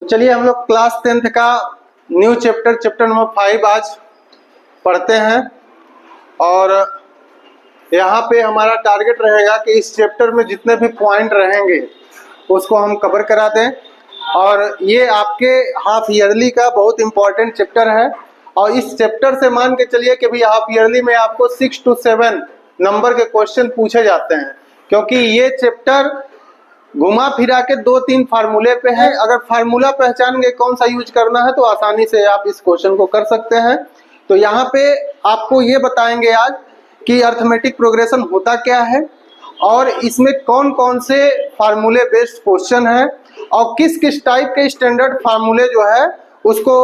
चलिए हम लोग क्लास 10th का न्यू चैप्टर नंबर 5 आज पढ़ते हैं और यहाँ पे हमारा टारगेट रहेगा कि इस चैप्टर में जितने भी पॉइंट रहेंगे उसको हम कवर करा दें। और ये आपके हाफ ईयरली का बहुत इंपॉर्टेंट चैप्टर है और इस चैप्टर से मान के चलिए कि भी हाफ ईयरली में आपको 6 to 7 नंबर के क्वेश्चन पूछे जाते हैं, क्योंकि ये चैप्टर घुमा फिरा के 2-3 फार्मूले पे है। अगर फार्मूला पहचान के कौन सा यूज करना है तो आसानी से आप इस क्वेश्चन को कर सकते हैं। तो यहाँ पे आपको ये बताएंगे आज कि अर्थमेटिक प्रोग्रेशन होता क्या है और इसमें कौन कौन से फार्मूले बेस्ड क्वेश्चन है और किस किस टाइप के स्टैंडर्ड फार्मूले जो है उसको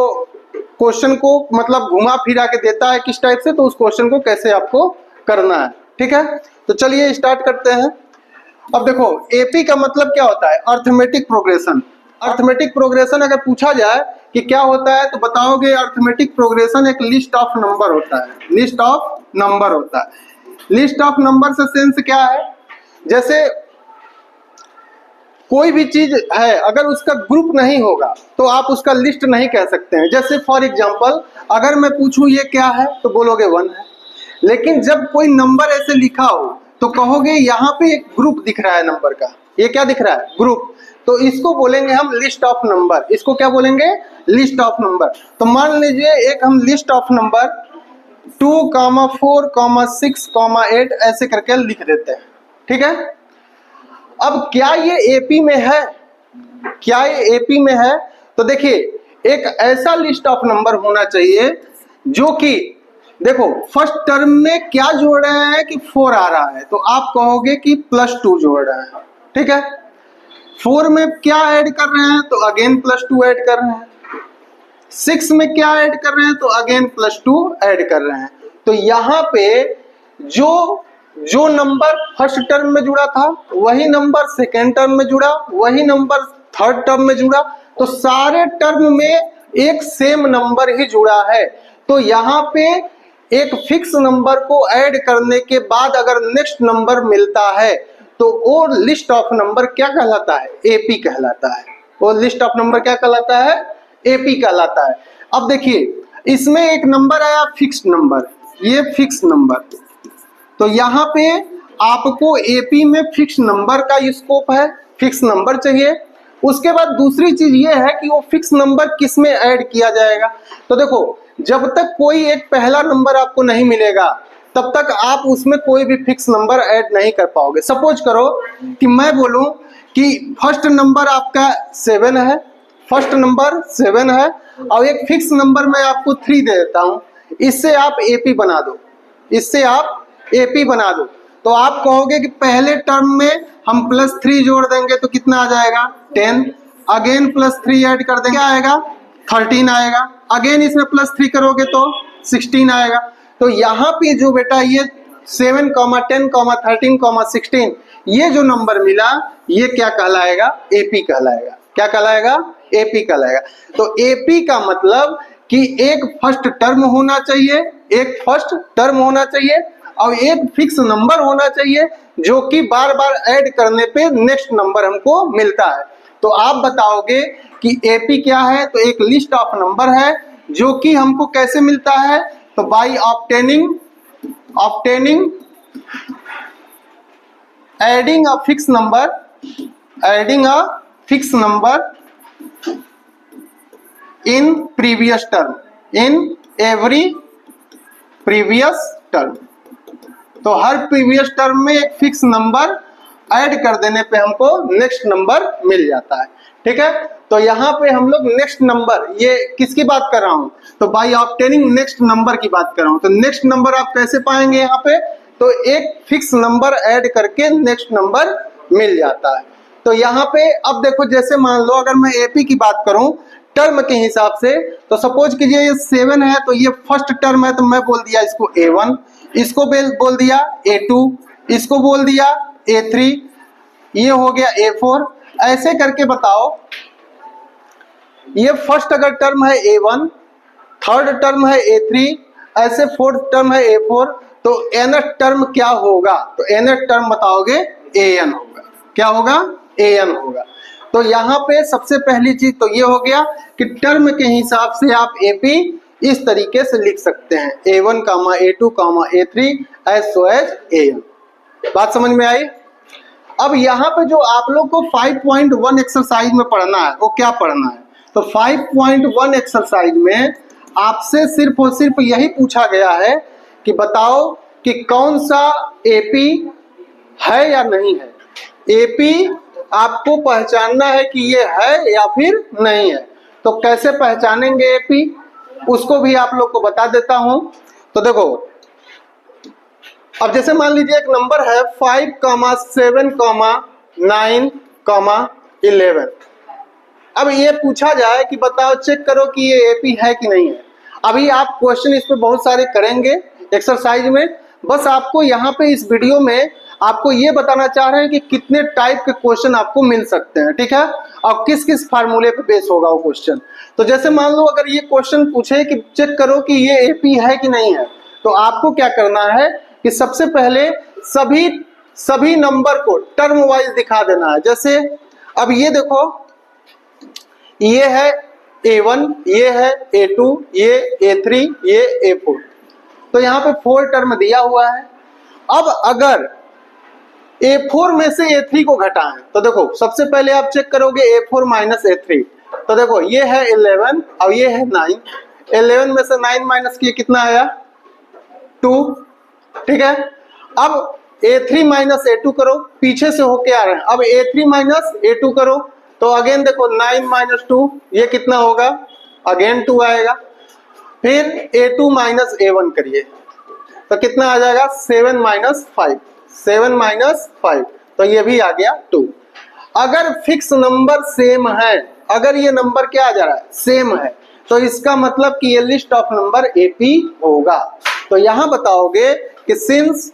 क्वेश्चन को मतलब घुमा फिरा के देता है किस टाइप से, तो उस क्वेश्चन को कैसे आपको करना है। ठीक है, तो चलिए स्टार्ट करते हैं। अब देखो एपी का मतलब क्या होता है, अर्थमेटिक प्रोग्रेशन। अर्थमेटिक प्रोग्रेशन अगर पूछा जाए कि क्या होता है तो बताओगे अर्थमेटिक प्रोग्रेशन एक लिस्ट ऑफ नंबर होता है। लिस्ट ऑफ नंबर होता है। लिस्ट ऑफ नंबर से सेंस क्या है, जैसे कोई भी चीज है अगर उसका ग्रुप नहीं होगा तो आप उसका लिस्ट नहीं कह सकते हैं। जैसे फॉर एग्जांपल अगर मैं पूछूं ये क्या है तो बोलोगे 1 है, लेकिन जब कोई नंबर ऐसे लिखा हो तो कहोगे यहाँ पे एक ग्रुप दिख रहा है नंबर का। ये क्या दिख रहा है, ग्रुप। तो इसको बोलेंगे हम लिस्ट ऑफ नंबर। इसको क्या बोलेंगे, लिस्ट ऑफ नंबर। तो मान लीजिए एक हम लिस्ट ऑफ नंबर 2, 4, 6, 8 ऐसे करके लिख देते हैं। ठीक है, अब क्या ये एपी में है, क्या ये एपी में है, तो देखिए एक ऐसा लिस्ट ऑफ नंबर होना चाहिए जो कि देखो फर्स्ट टर्म में क्या जोड़ रहे हैं कि 4 आ रहा है तो आप कहोगे कि +2 जोड़ रहे हैं। ठीक है, 4 में क्या ऐड कर रहे हैं तो अगेन +2 ऐड कर रहे हैं। 6 में क्या ऐड कर रहे हैं तो अगेन +2 ऐड कर रहे हैं। तो यहाँ पे जो नंबर फर्स्ट टर्म में जुड़ा था वही नंबर सेकेंड टर्म में जुड़ा, वही नंबर थर्ड टर्म में जुड़ा, तो सारे टर्म में एक सेम नंबर ही जुड़ा है। तो यहाँ पे एक फिक्स नंबर को ऐड करने के बाद अगर नेक्स्ट नंबर मिलता है तो वो लिस्ट ऑफ नंबर क्या कहलाता है, एपी कहलाता है। वो लिस्ट ऑफ नंबर क्या कहलाता है, एपी कहलाता है। अब देखिए इसमें एक नंबर आया फिक्स नंबर, ये फिक्स नंबर। तो यहाँ पे आपको एपी में फिक्स नंबर का स्कोप है, फिक्स नंबर चाहिए। उसके बाद दूसरी चीज ये है कि वो फिक्स नंबर किस में ऐड किया जाएगा। तो देखो जब तक कोई एक पहला नंबर आपको नहीं मिलेगा तब तक आप उसमें कोई भी फिक्स नंबर ऐड नहीं कर पाओगे। सपोज करो कि मैं बोलूं कि फर्स्ट नंबर आपका 7 है, फर्स्ट नंबर 7 है और एक फिक्स नंबर मैं आपको 3 दे देता हूं, इससे आप एपी बना दो, इससे आप एपी बना दो। तो आप कहोगे कि पहले टर्म में हम +3 जोड़ देंगे तो कितना आ जाएगा 10, अगेन +3 ऐड कर देंगे क्या आएगा 13 आएगा, अगेन इसमें +3 करोगे तो 16 आएगा। तो यहाँ पे जो बेटा ये 7, 10, 13, 16 ये जो नंबर मिला ये क्या कहलाएगा, एपी कहलाएगा। क्या कहलाएगा, एपी कहलाएगा। तो एपी का मतलब कि एक फर्स्ट टर्म होना चाहिए, एक फर्स्ट टर्म होना चाहिए और एक फिक्स नंबर होना चाहिए जो कि बार बार ऐड करने पे नेक्स्ट नंबर हमको मिलता है। तो आप बताओगे कि एपी क्या है, तो एक लिस्ट ऑफ नंबर है जो कि हमको कैसे मिलता है, तो by obtaining adding a fix number in previous term, in every previous term. तो हर प्रीवियस टर्म में एक फिक्स नंबर ऐड कर देने पे हमको नेक्स्ट नंबर मिल जाता है। ठीक है, तो यहाँ पे हम लोग नेक्स्ट नंबर, ये किसकी बात कर रहा हूँ, तो बाय ऑब्टेनिंग नेक्स्ट नंबर की बात कर रहा हूँ। तो नेक्स्ट नंबर आप कैसे पाएंगे यहाँ पे, तो एक फिक्स नंबर ऐड करके नेक्स्ट नंबर मिल जाता है। तो यहाँ पे अब देखो जैसे मान लो अगर मैं एपी की बात करूं टर्म के हिसाब से, तो सपोज कीजिए ये 7 है तो ये फर्स्ट टर्म है तो मैं बोल दिया इसको A1, इसको बोल दिया A2, इसको बोल दिया A3, ये हो गया A4। ऐसे करके बताओ ये फर्स्ट अगर टर्म है A1, थर्ड टर्म है A3, ऐसे फोर्थ टर्म है A4, तो nth टर्म क्या होगा, तो nth टर्म बताओगे AN होगा। क्या होगा, AN होगा। तो यहाँ पे सबसे पहली चीज तो ये हो गया कि टर्म के हिसाब से आप एपी इस तरीके से लिख सकते हैं, A1, A2, A3 as so as AM। बात समझ में आई? अब यहाँ पे जो आप लोग को 5.1 एक्सरसाइज में पढ़ना है वो क्या पढ़ना है? तो 5.1 एक्सरसाइज में आपसे सिर्फ और सिर्फ यही पूछा गया है कि बताओ कि कौन सा एपी है या नहीं है। एपी आपको पहचानना है कि ये है या फिर नहीं है। तो कैसे पहचानेंगे एपी, उसको भी आप लोग को बता देता हूं। तो देखो, अब जैसे मान लीजिए एक नंबर है 5, 7, 9, 11। अब ये पूछा जाए कि बताओ चेक करो कि ये एपी है कि नहीं है। अभी आप क्वेश्चन इस पे बहुत सारे करेंगे एक्सरसाइज में, बस आपको यहाँ पे इस वीडियो में आपको ये बताना चाह रहे हैं कि कितने टाइप के क्वेश्चन आपको मिल सकते हैं, ठीक है, और किस किस फार्मूले पे बेस होगा वो क्वेश्चन। तो जैसे मान लो अगर ये क्वेश्चन पूछे कि चेक करो कि ये एपी है कि नहीं है, तो आपको क्या करना है कि सबसे पहले सभी नंबर को टर्म वाइज दिखा देना है। जैसे अब ये देखो, ये है A1, ये है A2, ये A3, ये A4। तो यहाँ पे 4 टर्म दिया हुआ है। अब अगर A4 में से A3 को घटाएं तो देखो सबसे पहले आप चेक करोगे A4 माइनस A3। तो देखो ये है 11 और ये है 9। 11 में से 9 माइनस किए कितना आया? 2, ठीक है। अब A3 माइनस A2 करो, पीछे से होके आ रहे हैं। अब A3 माइनस A2 करो, तो अगेन देखो 9 माइनस 2 ये कितना होगा? अगेन 2 आएगा। फिर A2 माइनस A1 करिए तो कितना आ जाएगा? 7 माइनस 5, 7 माइनस 5, तो ये भी आ गया 2। अगर फिक्स नंबर सेम है, अगर ये नंबर क्या आ जा रहा है? सेम है, तो इसका मतलब कि ये लिस्ट ऑफ नंबर एपी होगा। तो यहां बताओगे कि since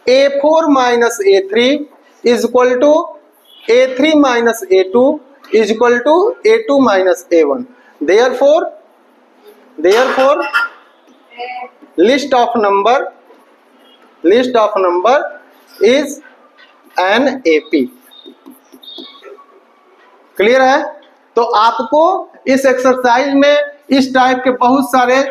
A4 minus A3 is equal to A3 minus A2 is equal to A2 minus A1, therefore list of number is an AP. Clear है? तो आपको इस एक्सरसाइज में इस टाइप के बहुत सारे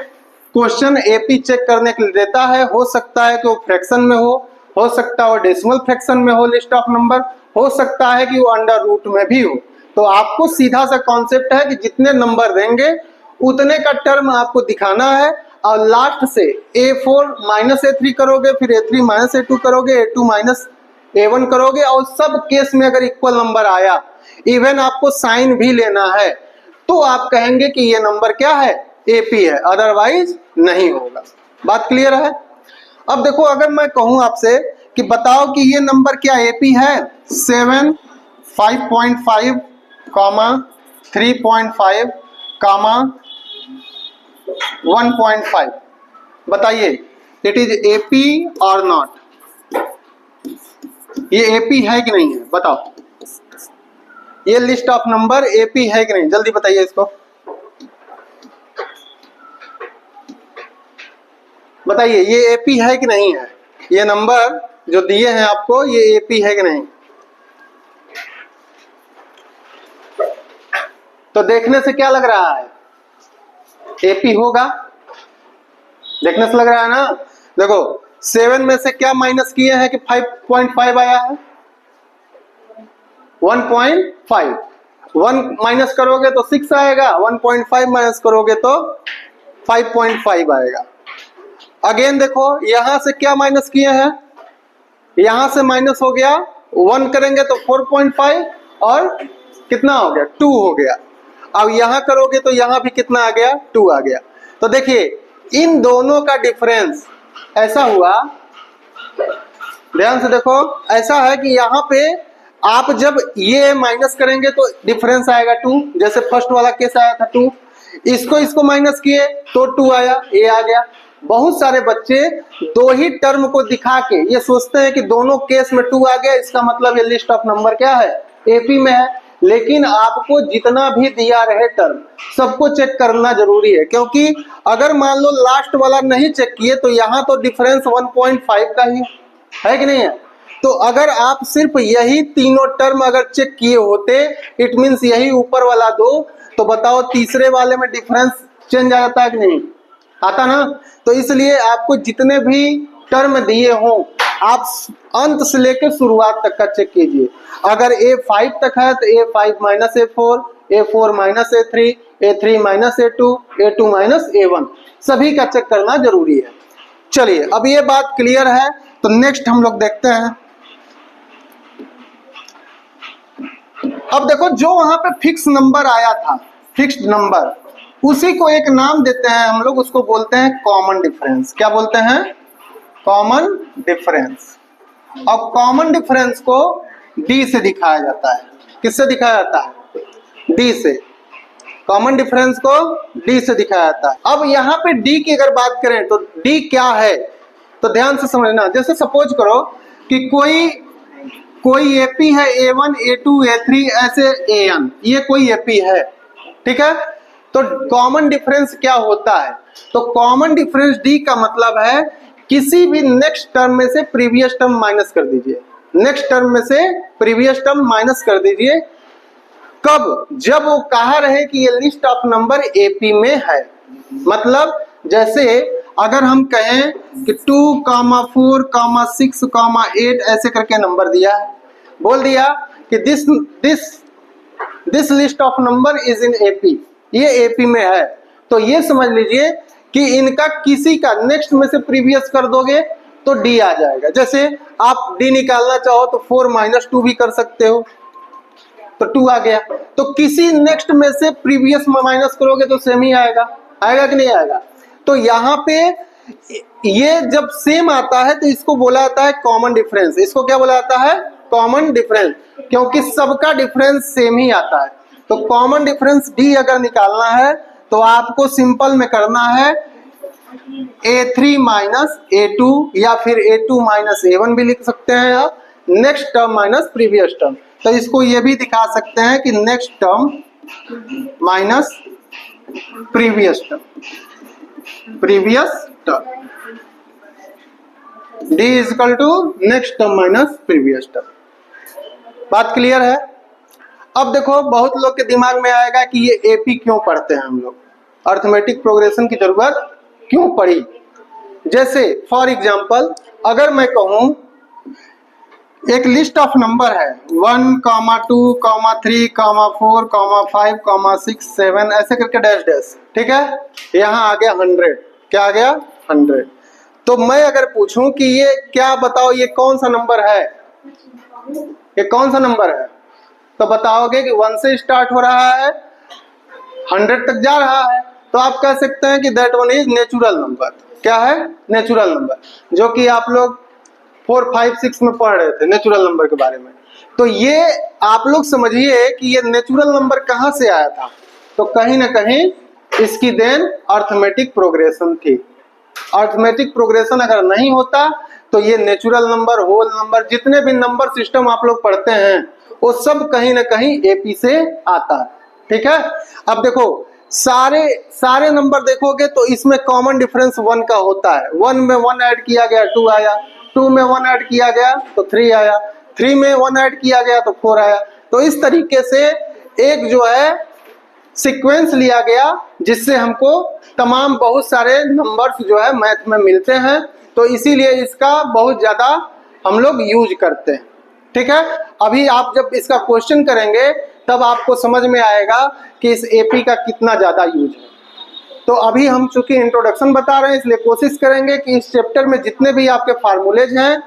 क्वेश्चन एपी चेक करने के लिए देता है। हो सकता है कि वो फ्रैक्शन में हो सकता है वो डेसिमल फ्रैक्शन में हो, लिस्ट ऑफ नंबर हो सकता है कि वो अंडर रूट में भी हो। तो आपको सीधा सा कॉन्सेप्ट है कि जितने नंबर देंगे उतने का टर्म आपको दिखाना है, और लास्ट से A4 माइनस A3 करोगे, फिर A3 माइनस A2 करोगे, A2 माइनस A1 करोगे, और सब केस में अगर इक्वल नंबर आया, इवन आपको साइन भी लेना है, तो आप कहेंगे कि ये नंबर क्या है? एपी है, अदरवाइज नहीं होगा। बात क्लियर है? अब देखो, अगर मैं कहूं आपसे कि बताओ कि ये नंबर क्या एपी है? 7, 5.5, 3.5, 1.5, बताइए इट इज एपी और नॉट? ये एपी है कि नहीं है? बताओ, ये लिस्ट ऑफ नंबर एपी है कि नहीं? जल्दी बताइए इसको, बताइए ये एपी है कि नहीं है? ये नंबर जो दिए हैं आपको, ये एपी है कि नहीं? तो देखने से क्या लग रहा है? एपी होगा, देखने से लग रहा है ना। देखो 7 में से क्या माइनस किए हैं कि 5.5 आया है? 1.5, 1 माइनस करोगे तो 6 आएगा, 1.5 माइनस करोगे तो 5.5 आएगा। अगेन देखो, यहां से क्या माइनस किए हैं? यहां से माइनस हो गया, 1 करेंगे तो 4.5 और कितना हो गया? 2 हो गया। अब यहां करोगे तो यहां भी कितना आ गया? 2 आ गया। तो देखिए इन दोनों का डिफरेंस ऐसा हुआ, ध्यान से देखो, ऐसा है कि यहाँ पे आप जब ये माइनस करेंगे तो डिफरेंस आएगा 2, जैसे फर्स्ट वाला केस आया था 2, इसको माइनस किए तो 2 आया, ये आ गया। बहुत सारे बच्चे 2 ही टर्म को दिखा के ये सोचते हैं कि दोनों केस में 2 आ गया, इसका मतलब ये लिस्ट ऑफ नंबर क्या है? एपी में है। लेकिन आपको जितना भी दिया रहे टर्म, सबको चेक करना जरूरी है, क्योंकि अगर मान लो लास्ट वाला नहीं चेक किए तो यहाँ तो डिफरेंस 1.5 का ही है कि नहीं है? तो अगर आप सिर्फ यही तीनों टर्म अगर चेक किए होते, इट मीन्स यही ऊपर वाला दो, तो बताओ तीसरे वाले में डिफरेंस चेंज आ जाता है कि नहीं आता ना। तो इसलिए आपको जितने भी टर्म दिए हों आप अंत से लेकर शुरुआत तक का चेक कीजिए। अगर A5 तक है तो A5 minus A4, A4 minus A3, A3 minus A2, A2 minus A1, सभी का चेक करना जरूरी है। चलिए अब ये बात क्लियर है, तो नेक्स्ट हम लोग देखते हैं। अब देखो जो वहां पे फिक्स नंबर आया था, फिक्स्ड नंबर, उसी को एक नाम देते हैं हम लोग, उसको बोलते हैं कॉमन डिफरेंस। क्या बोलते हैं? Common difference. अब कॉमन डिफरेंस को डी से दिखाया जाता है। किससे दिखाया जाता है? डी से। कॉमन डिफरेंस को डी से दिखाया जाता है। अब यहाँ पे डी की अगर बात करें तो डी क्या है, तो ध्यान से समझना। जैसे सपोज करो कि कोई एपी है A1, A2, A3 ऐसे AN, ये कोई एपी है, ठीक है। तो कॉमन डिफरेंस क्या होता है? तो कॉमन डिफरेंस डी का मतलब है किसी भी नेक्स्ट टर्म में से प्रीवियस टर्म माइनस कर दीजिए। नेक्स्ट टर्म में से प्रीवियस टर्म माइनस कर दीजिए। कब? जब वो कहा रहे कि ये लिस्ट ऑफ नंबर एपी में है। मतलब जैसे अगर हम कहें कि 2, 4, 6, 8 ऐसे करके नंबर दिया है, बोल दिया कि this list of number is in AP, ये एपी में है, तो ये समझ लीजिए कि इनका किसी का नेक्स्ट में से प्रीवियस कर दोगे तो डी आ जाएगा। जैसे आप डी निकालना चाहो तो 4 माइनस 2 भी कर सकते हो, तो 2 आ गया। तो किसी नेक्स्ट में से प्रीवियस माइनस करोगे तो सेम ही आएगा। आएगा कि नहीं आएगा? तो यहाँ पे ये जब सेम आता है तो इसको बोला जाता है कॉमन डिफरेंस। इसको क्या बोला जाता है? कॉमन डिफरेंस, क्योंकि सबका डिफरेंस सेम ही आता है। तो कॉमन डिफरेंस डी अगर निकालना है तो आपको सिंपल में करना है A3 माइनस A2 या फिर A2 माइनस A1 भी लिख सकते हैं आप, next term minus previous term. तो इसको ये भी दिखा सकते हैं कि next term minus previous term, previous term, D is equal to next term minus previous term. बात क्लियर है? अब देखो बहुत लोग के दिमाग में आएगा कि ये एपी क्यों पढ़ते हैं हम लोग, अर्थमेटिक प्रोग्रेशन की जरूरत क्यों पड़ी। जैसे फॉर एग्जांपल अगर मैं कहूं एक लिस्ट ऑफ नंबर है 1, 2, 3, 4, 5, 6, 7 ऐसे करके डैश डैश, ठीक है। यहाँ आ गया 100। क्या आ गया? 100। तो मैं अगर पूछूं कि ये क्या, बताओ ये कौन सा नंबर है, ये कौन सा नंबर है, तो बताओगे कि 1 से स्टार्ट हो रहा है 100 तक जा रहा है। तो आप कह सकते हैं कि that one is natural number. क्या है? नेचुरल नंबर, जो कि आप लोग 4, 5, 6 में पढ़ रहे थे नेचुरल नंबर के बारे में। तो ये आप लोग समझिए कि ये नेचुरल नंबर कहाँ से आया था, तो कहीं ना कहीं इसकी देन अर्थमेटिक प्रोग्रेशन थी। अर्थमेटिक प्रोग्रेशन अगर नहीं होता तो ये नेचुरल नंबर, होल नंबर, जितने भी नंबर सिस्टम आप लोग पढ़ते हैं वो सब कहीं ना कहीं एपी से आता है, ठीक है। अब देखो सारे नंबर देखोगे तो इसमें कॉमन डिफरेंस 1 का होता है। 1 में 1 ऐड किया गया 2 आया, 2 में 1 ऐड किया गया तो 3 आया, 3 में 1 ऐड किया गया तो 4 आया। तो इस तरीके से एक जो है सीक्वेंस लिया गया जिससे हमको तमाम बहुत सारे नंबर्स जो है मैथ में मिलते हैं। तो इसीलिए इसका बहुत ज्यादा हम लोग यूज करते हैं, ठीक है। अभी आप जब इसका क्वेश्चन करेंगे तब आपको समझ में आएगा कि इस एपी का कितना ज्यादा यूज है। तो अभी हम चूंकि इंट्रोडक्शन बता रहे हैं इसलिए कोशिश करेंगे कि इस चैप्टर में जितने भी आपके फार्मूलेज हैं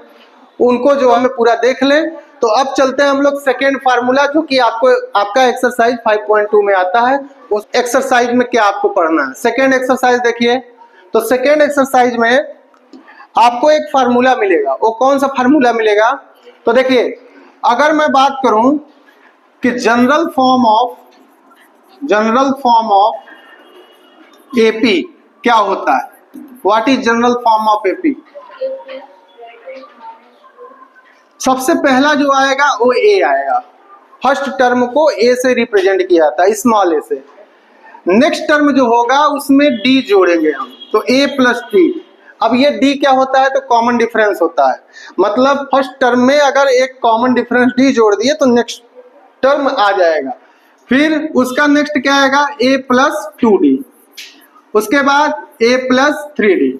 उनको जो हमें पूरा देख लें। तो अब चलते हैं हम लोग सेकेंड फार्मूला, जो कि आपका एक्सरसाइज 5.2 में आता है। उस एक्सरसाइज में क्या आपको पढ़ना है, सेकेंड एक्सरसाइज देखिए। तो सेकेंड एक्सरसाइज में आपको एक फार्मूला मिलेगा। वो कौन सा फार्मूला मिलेगा? तो देखिए अगर मैं बात करूं कि जनरल फॉर्म ऑफ एपी क्या होता है, what is general form of AP. सबसे पहला जो आएगा वो ए आएगा। फर्स्ट टर्म को ए से रिप्रेजेंट किया जाता है, स्मॉल ए से। नेक्स्ट टर्म जो होगा उसमें डी जोड़ेंगे हम, तो ए प्लस डी। अब ये डी क्या होता है, तो कॉमन डिफरेंस होता है, मतलब फर्स्ट टर्म में अगर एक कॉमन डिफरेंस डी जोड़ दिए तो नेक्स्ट टर्म आ जाएगा। फिर उसका नेक्स्ट क्या आएगा, a प्लस 2d, उसके बाद a प्लस 3d।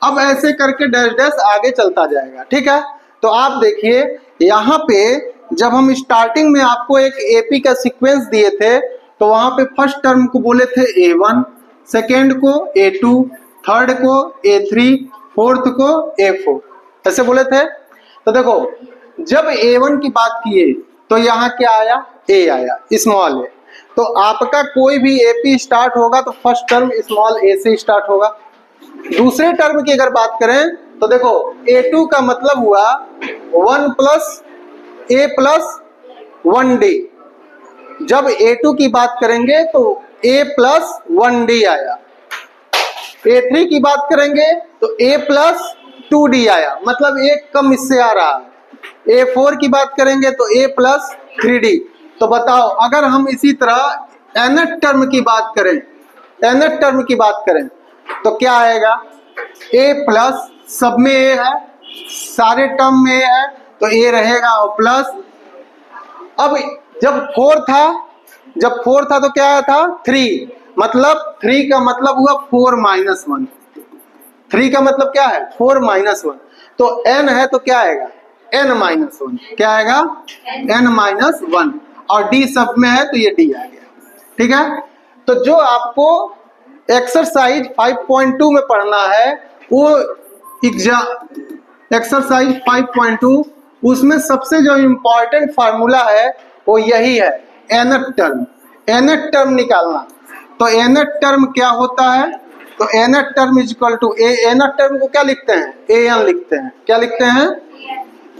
अब ऐसे करके डैश डैश आगे चलता जाएगा। ठीक है, तो आप देखिए यहाँ पे जब हम स्टार्टिंग में आपको एक एपी का सीक्वेंस दिए थे तो वहां पे फर्स्ट टर्म को बोले थे a1, सेकेंड को a2, थर्ड को a3, फोर्थ को a4, ऐसे बोले थे। तो देखो जब a1 की बात किए तो यहाँ क्या आया, a आया, स्मॉल a। तो आपका कोई भी एपी स्टार्ट होगा तो फर्स्ट टर्म स्मॉल a से स्टार्ट होगा। दूसरे टर्म की अगर बात करें तो देखो a2 का मतलब हुआ 1 प्लस a प्लस 1d। जब a2 की बात करेंगे तो a प्लस 1d आया। a3 की बात करेंगे तो a प्लस 2d आया, मतलब एक कम इससे आ रहा है। a4 की बात करेंगे तो a प्लस 3d। तो बताओ अगर हम इसी तरह nth टर्म की बात करें, nth टर्म की बात करें तो क्या आएगा, a प्लस, सब में a है, सारे टर्म में a है तो a रहेगा और प्लस। अब जब 4 था तो क्या आया था, 3, मतलब 3 का मतलब हुआ 4 माइनस 1। 3 का मतलब क्या है, 4 माइनस 1। तो n है तो क्या आएगा, n माइनस 1, क्या आएगा, n माइनस 1, और d सब में है तो ये d आ गया। ठीक है, तो जो आपको एक्सरसाइज 5.2 में पढ़ना है वो एक्सरसाइज 5.2, उसमें सबसे जो इम्पोर्टेंट फार्मूला है वो यही है, nth टर्म। nth टर्म निकालना, तो nth टर्म क्या होता है, तो nth term is equal to a। nth term को क्या लिखते हैं, an लिखते हैं, क्या लिखते हैं,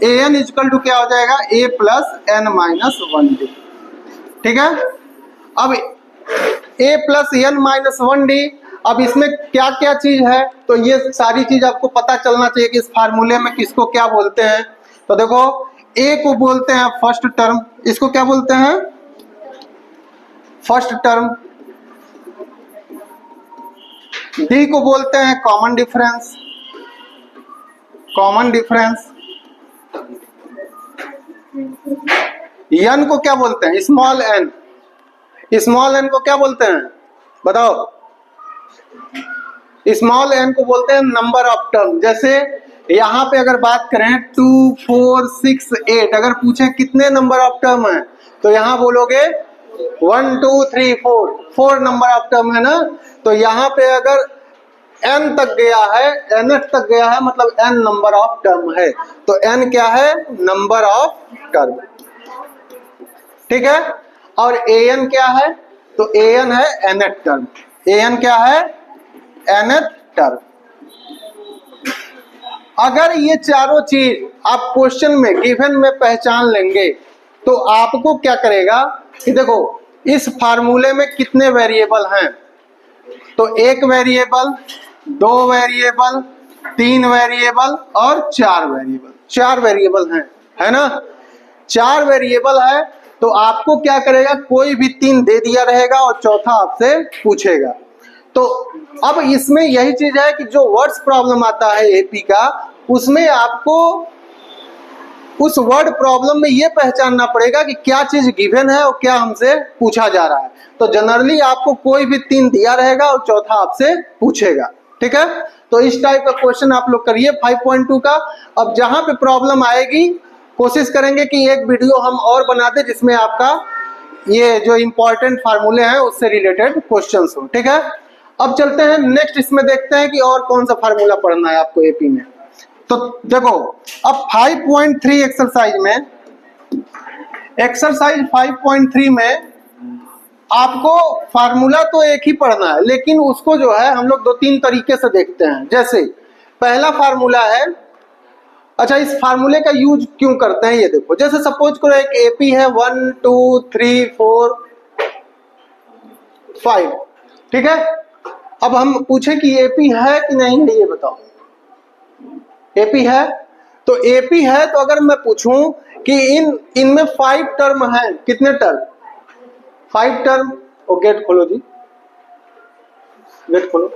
an इज इक्वल टू क्या हो जाएगा, a plus n minus 1d। ठीक है, अब a plus n minus 1d, अब इसमें क्या क्या चीज है तो ये सारी चीज आपको पता चलना चाहिए कि इस फार्मूले में किसको क्या बोलते हैं। तो देखो a को बोलते हैं फर्स्ट टर्म, इसको क्या बोलते हैं, फर्स्ट टर्म। d को बोलते हैं common difference, common difference. n को क्या बोलते हैं, स्मॉल n। स्मॉल n को क्या बोलते हैं बताओ, स्मॉल n को बोलते हैं नंबर ऑफ टर्म। जैसे यहाँ पे अगर बात करें 2, 4, 6, 8, अगर पूछे कितने नंबर ऑफ टर्म है तो यहाँ बोलोगे 1, 2, 3, 4 नंबर ऑफ टर्म है ना। तो यहाँ पे अगर n तक गया है, nth तक गया है, मतलब n नंबर ऑफ टर्म है, तो n क्या है, नंबर ऑफ टर्म। ठीक है, और an क्या है, तो an है nth टर्म। an क्या है, nth टर्म। अगर ये चारों चीज आप क्वेश्चन में गिवन में पहचान लेंगे तो आपको क्या करेगा कि देखो इस फार्मूले में कितने वेरिएबल हैं, तो 1 वेरिएबल, 2 वेरिएबल, 3 वेरिएबल और 4 वेरिएबल। 4 वेरिएबल हैं, है ना, 4 वेरिएबल है। तो आपको क्या करेगा, कोई भी 3 दे दिया रहेगा और चौथा आपसे पूछेगा। तो अब इसमें यही चीज है कि जो वर्ड्स प्रॉब्लम आता है एपी का, उसमें आपको उस वर्ड प्रॉब्लम में ये पहचानना पड़ेगा कि क्या चीज गिवन है और क्या हमसे पूछा जा रहा है। तो जनरली आपको कोई भी 3 दिया रहेगा और चौथा आपसे पूछेगा। ठीक है, तो इस टाइप का क्वेश्चन आप लोग करिए 5.2 का। अब जहां पे प्रॉब्लम आएगी कोशिश करेंगे कि एक वीडियो हम और बना दें जिसमें आपका ये जो इंपॉर्टेंट फार्मूले हैं उससे रिलेटेड क्वेश्चंस हो। ठीक है, अब चलते हैं नेक्स्ट, इसमें देखते हैं कि और कौन सा फार्मूला पढ़ना है आपको एपी में। तो देखो अब 5.3 एक्सरसाइज में, एक्सरसाइज 5.3 में आपको फार्मूला तो एक ही पढ़ना है, लेकिन उसको जो है हम लोग 2-3 तरीके से देखते हैं। जैसे पहला फार्मूला है, अच्छा इस फार्मूले का यूज क्यों करते हैं ये देखो। जैसे सपोज करो एक एपी है 1, 2, 3, 4, 5। ठीक है, अब हम पूछे कि एपी है कि नहीं है, ये बताओ। एपी है, तो एपी है तो अगर मैं पूछूं कि इनमें 5 टर्म हैं, कितने टर्म, 5 टर्म। ओ गेट खोलो जी, गेट खोलो।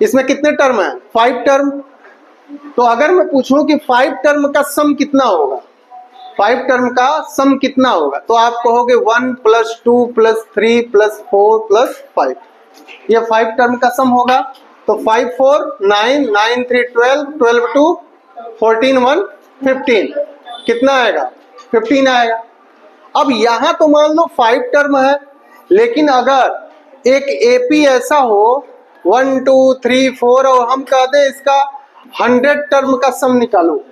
इसमें कितने टर्म है? 5 टर्म। तो अगर मैं पूछूं कि 5 टर्म का सम कितना होगा, 5 टर्म का सम कितना होगा, तो आप कहोगे 1 + 2 + 3 + 4 + 5, ये 5 टर्म का सम होगा। तो 5 4 9, 9 3 12, 12 2 14, 1 15, कितना आएगा? 15 आएगा। अब यहां तो मान लो 5 टर्म है, लेकिन अगर एक एपी ऐसा हो 1 2 3 4 और हम कह दें इसका 100 टर्म का सम निकालो,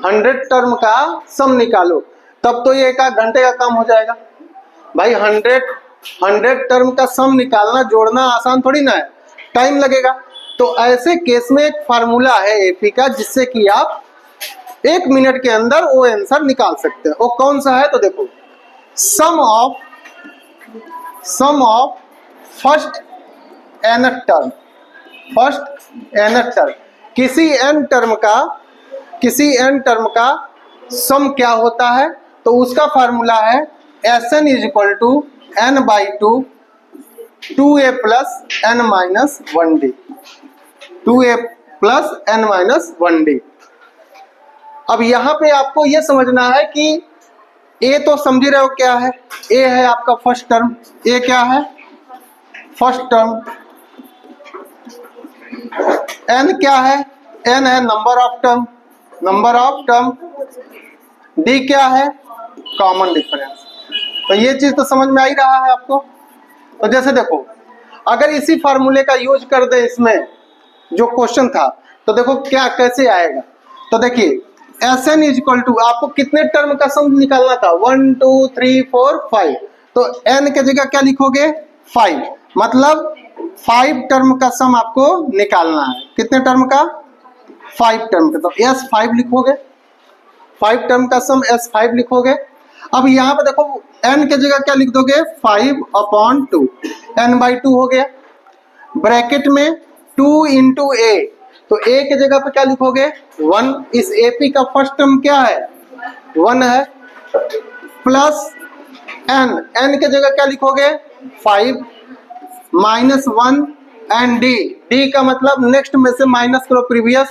100 टर्म का सम निकालो, तब तो ये 1 घंटे का काम हो जाएगा भाई। 100 टर्म का सम निकालना, जोड़ना आसान थोड़ी ना है, टाइम लगेगा। तो ऐसे केस में एक फार्मूला है एपी का, जिससे कि आप 1 मिनट के अंदर वो आंसर निकाल सकते हैं। वो कौन सा है? तो देखो, sum of first nth term, first nth term, किसी n टर्म का सम क्या होता है? तो उसका फार्मूला है Sn = n/2 2a + n-1d, 2a + n-1d। अब यहां पे आपको यह समझना है कि a तो समझ रहे हो क्या है? a है आपका फर्स्ट टर्म, a क्या है? First term. n क्या है? n है नंबर ऑफ टर्म। d क्या है? Common difference. तो ये चीज तो समझ में आ ही रहा है आपको। तो जैसे देखो, अगर इसी फार्मूले का यूज कर दे इसमें जो क्वेश्चन था, तो देखो क्या कैसे आएगा। तो देखिए, Sn = आपको कितने टर्म का सम निकालना था? 1 2 3 4 5। तो n के जगह क्या लिखोगे? 5, मतलब 5 टर्म का सम आपको निकालना है। कितने टर्म का? 5 टर्म का। तो S5 लिखोगे, 5 टर्म का सम S5 लिखोगे। अब यहाँ पे देखो, n के जगह क्या लिख दोगे? 5/2, n/2 हो गया। ब्रैकेट में 2 × a, तो a के जगह पे क्या लिखोगे? 1। इस AP का फर्स्ट टर्म क्या है? 1 है, प्लस n के जगह क्या लिखोगे? 5 -1 एंड d का मतलब नेक्स्ट में से माइनस करो प्रीवियस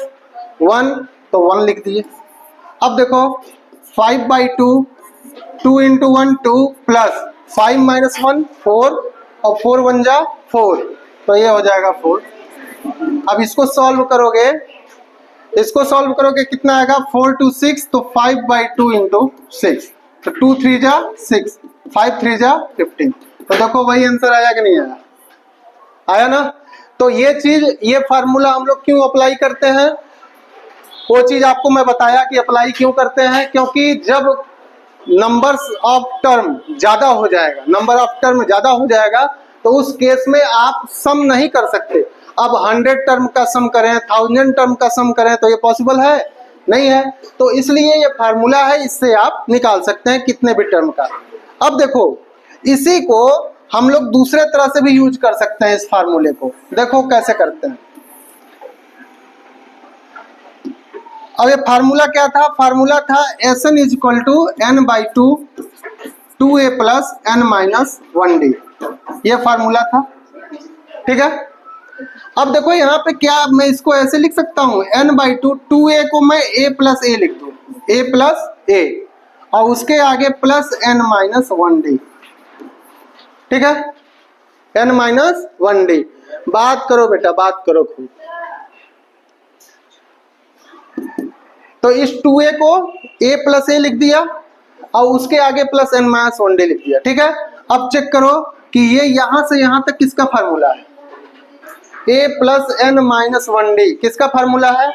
1, तो 1 लिख दिए। अब देखो 5/2, 2 × 1 2 प्लस 5 - 1 4 और 4 1 जा 4, तो ये हो जाएगा 4। अब इसको सॉल्व करोगे, कितना आएगा? 4 2 6, तो 5/2 × 6, तो 2 3 जा 6, 5 3 जा 15। तो देखो वही आंसर आया कि नहीं आया? आया ना। तो ये फार्मूला हम लोग क्यों अप्लाई करते हैं, वो चीज आपको मैं बताया कि अप्लाई क्यों करते हैं। क्योंकि जब नंबर्स ऑफ टर्म ज्यादा हो जाएगा, तो उस केस में आप सम नहीं कर सकते। अब 100 टर्म का सम करें, 1000 टर्म का सम करें, तो ये पॉसिबल है? नहीं है। तो इसलिए ये फार्मूला है, इससे आप निकाल सकते हैं कितने भी टर्म का। अब देखो, इसी को हम लोग दूसरे तरह से भी यूज कर सकते हैं। इस फार्मूले को देखो कैसे करते हैं। अब ये फार्मूला क्या था? फार्मूला था Sn = n/2 2a + n-1d, ये फार्मूला था। ठीक है। अब देखो यहाँ पे क्या मैं इसको ऐसे लिख सकता हूँ, n/2 2a को मैं a + a लिख दूँ, a + a, और उसके आगे प्लस n-1d। ठीक है, n-1d। बात करो बेटा, बात करो खूब। तो इस 2a को a + a लिख दिया और उसके आगे प्लस n-1d लिख दिया। ठीक है। अब चेक करो कि ये यहां से यहां तक किसका फार्मूला है? a + n-1d किसका फार्मूला है?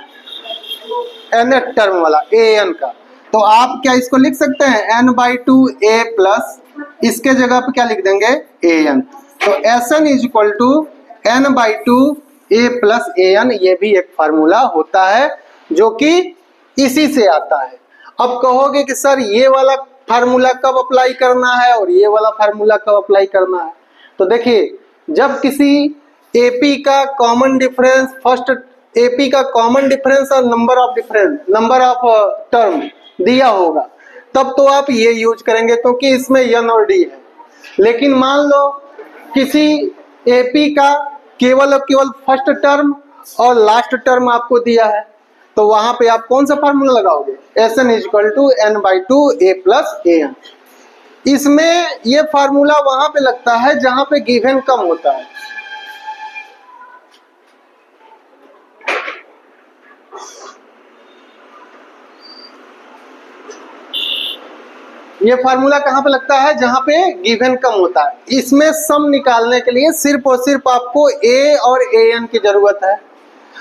nth टर्म वाला, an का। तो आप क्या इसको लिख सकते हैं? n/2 a प्लस, इसके जगह पे क्या लिख देंगे? an। तो Sn = n/2 a + an, ये भी एक फार्मूला होता है जो कि इसी से आता है। अब कहोगे कि सर ये वाला फार्मूला कब अप्लाई करना है और ये वाला फार्मूला कब अप्लाई करना है? तो देखिए, जब किसी एपी का कॉमन डिफरेंस, फर्स्ट एपी का कॉमन डिफरेंस और नंबर ऑफ टर्म दिया होगा, तब तो आप ये यूज करेंगे क्योंकि इसमें n और d है। लेकिन मान लो किसी एपी का केवल और केवल फर्स्ट टर्म और लास्ट टर्म आपको दिया है, तो वहां पे आप कौन सा फार्मूला लगाओगे, Sn equal to n/2 a plus an। इसमें ये फार्मूला वहां पे लगता है जहां पे गिवन कम होता है। ये फार्मूला कहां पे लगता है, जहां पे गिवन कम होता है। इसमें सम निकालने के लिए सिर्फ और सिर्फ आपको a और an की जरूरत है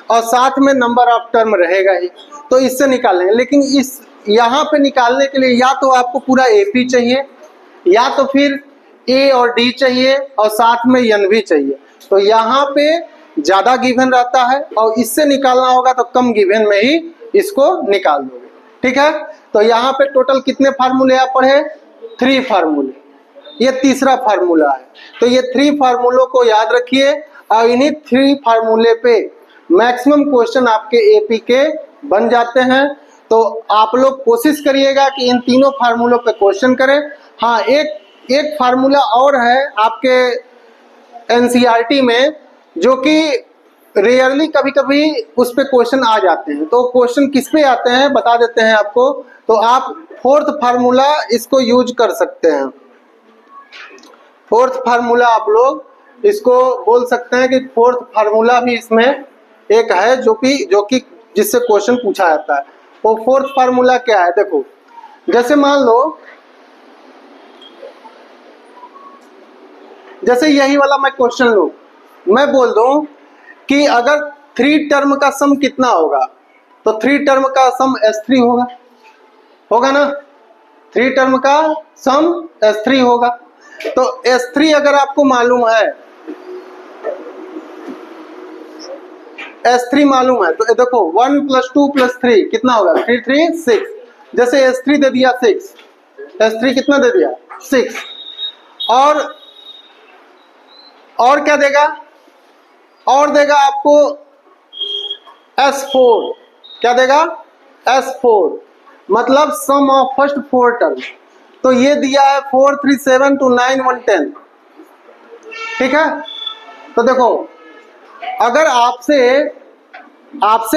और साथ में नंबर ऑफ टर्म रहेगा ही, तो इससे निकालेंगे। लेकिन इस यहाँ पे निकालने के लिए या तो आपको पूरा AP चाहिए या तो फिर A और D चाहिए और साथ में n भी चाहिए। तो यहाँ पे ज्यादा गिवन रहता है और इससे निकालना होगा तो कम गिवन में ही इसको निकाल दोगे। ठीक है, तो यहाँ पे टोटल कितने फार्मूले आप पढ़े, 3 फार्मूले। ये तीसरा फार्मूला है, तो ये 3 फार्मूलों को याद रखिए और इन्हीं 3 फार्मूले पे मैक्सिमम क्वेश्चन आपके AP के बन जाते हैं। तो आप लोग कोशिश करिएगा कि इन तीनों फार्मूलों पे क्वेश्चन करें। हाँ, एक फार्मूला और है आपके NCERT में जो कि रेयरली कभी कभी उस पे क्वेश्चन आ जाते हैं। तो क्वेश्चन किस पे आते हैं बता देते हैं आपको। तो आप 4th फार्मूला इसको यूज कर सकते हैं। 4th फार्मूला आप लोग इसको बोल सकते हैं कि 4th फार्मूला भी इसमें एक है जो कि जिससे क्वेश्चन पूछा जाता है। वो 4th फार्मूला क्या है, देखो जैसे मान लो, जैसे यही वाला मैं क्वेश्चन लूं, मैं बोल दूं कि अगर 3 टर्म का सम कितना होगा, तो 3 टर्म का सम S3 होगा ना। 3 टर्म का सम S3 होगा। तो S3 अगर आपको मालूम है, S3 मालूम है, तो देखो 1 + 2 + 3 कितना होगा, 3 3 6। जैसे S3 दे दिया 6, S3 कितना दे दिया 6, और क्या देगा, और देगा आपको S4। क्या देगा, S4 मतलब सम ऑफ फर्स्ट 4 टर्म। तो ये दिया है 4 3 7 2 9 1 10। ठीक है, तो देखो अगर आपसे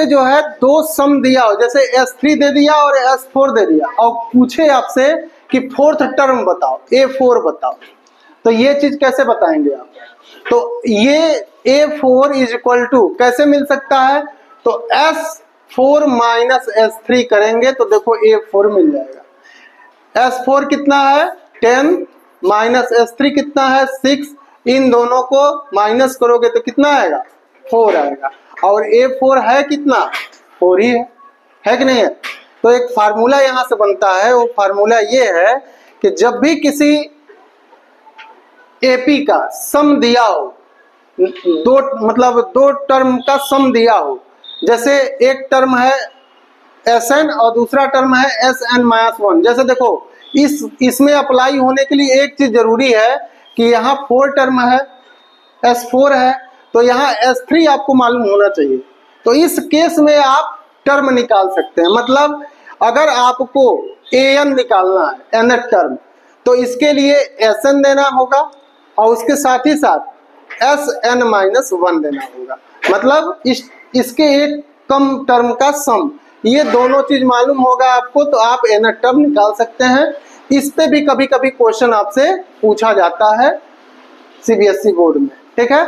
जो है 2 सम दिया हो, जैसे S3 दे दिया और S4 दे दिया, और पूछे आपसे कि 4th टर्म बताओ, A4 बताओ, तो ये चीज कैसे बताएंगे आप। तो ये A4 इक्वल टू कैसे मिल सकता है, तो S4 माइनस S3 करेंगे तो देखो A4 मिल जाएगा। S4 कितना है 10 माइनस S3 कितना है 6, इन दोनों को माइनस करोगे तो कितना आएगा 4 आएगा। और A4 है कितना 4 ही है कि नहीं है। तो एक फार्मूला यहां से बनता है, वो फार्मूला ये है कि जब भी किसी AP का सम दिया हो, दो टर्म का सम दिया हो, जैसे एक टर्म है Sn और दूसरा टर्म है Sn-1। जैसे देखो इसमें अप्लाई होने के लिए एक चीज जरूरी है कि यहाँ 4 टर्म है, S4 है, तो यहाँ S3 आपको मालूम होना चाहिए। तो इस केस में आप टर्म निकाल सकते हैं। मतलब अगर आपको An निकालना है nth टर्म, तो इसके लिए Sn देना होगा और उसके साथ ही साथ Sn-1 देना होगा। मतलब इसके एक कम टर्म का सम, ये दोनों चीज मालूम होगा आपको, तो आप nth टर्म निकाल सकते हैं। इस पे भी कभी कभी क्वेश्चन आपसे पूछा जाता है CBSE बोर्ड में। ठीक है,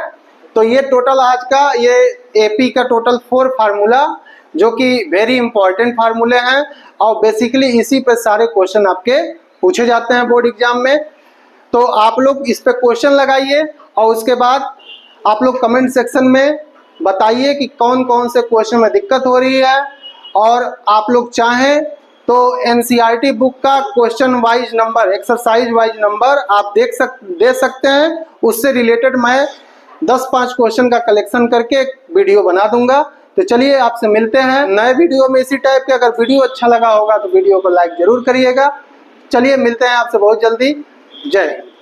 तो ये टोटल आज का ये AP का टोटल 4 फार्मूला जो कि वेरी इंपॉर्टेंट फार्मूले हैं और बेसिकली इसी पे सारे क्वेश्चन आपके पूछे जाते हैं बोर्ड एग्जाम में। तो आप लोग इस पे क्वेश्चन लगाइए और उसके बाद आप लोग कमेंट सेक्शन में बताइए कि कौन कौन से क्वेश्चन में दिक्कत हो रही है। और आप लोग चाहें तो NCERT बुक का question wise number, exercise wise number आप दे सकते हैं। उससे रिलेटेड मैं 10-5 क्वेश्चन का कलेक्शन करके एक वीडियो बना दूंगा। तो चलिए आपसे मिलते हैं नए वीडियो में इसी टाइप के। अगर वीडियो अच्छा लगा होगा तो वीडियो को लाइक जरूर करिएगा। चलिए मिलते हैं आपसे बहुत जल्दी। जय हिंद।